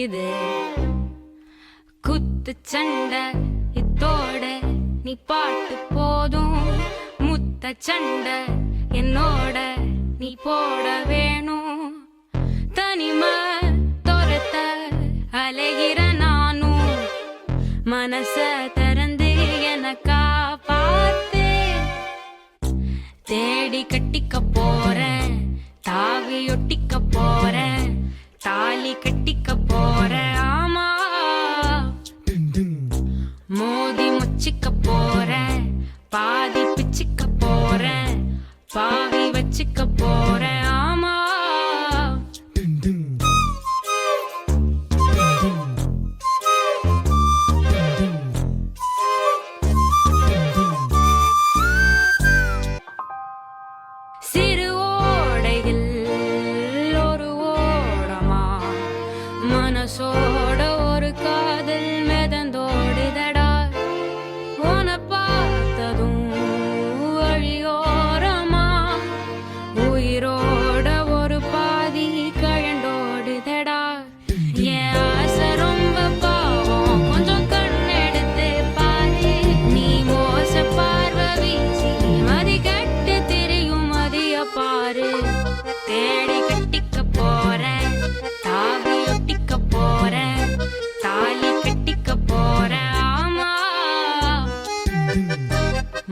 இது குத்து சண்டை இத்தோட நீ பாட்டு போதும் முத்த சண்டை என்னோட நீ போட வேணும் தனிமை துரத்த அலைகிற நானும் மனச திறந்து எனக்கா பார்த்து தேடி கட்டிக்க போறேன் தாவி ஒட்டிக்க போறேன் தாலி கட்டிக்க போறேன் ஆமா மோதி முச்சிக்க போறேன் பாதி பிச்சிக்க போறேன் பாவி வச்சுக்க போறேன் ஆமா சிறு ஓடையில் ஒரு ஓடமா மனசோட ஒரு காதல் மிதந்தோடுதடா உன பார்த்ததும் வழியோரமா உயிரோட ஒரு பாதி கழண்டோடுதடா என் ஆசை ரொம்ப பாவம் கொஞ்சம் கண்ணெடுத்து பாரு நீ மோச பார்வை வீசி மதி கட்டு தெரியும் மதிய பாரு தேடி கட்டிக்க போறேன் தாவி ஒட்டிக்க போறேன் தாலி கட்டிக்க போறேன் ஆமா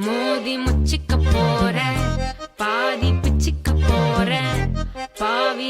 மோதி முச்சிக்க போறேன் பாதி பிச்சிக்க போறேன் பாவி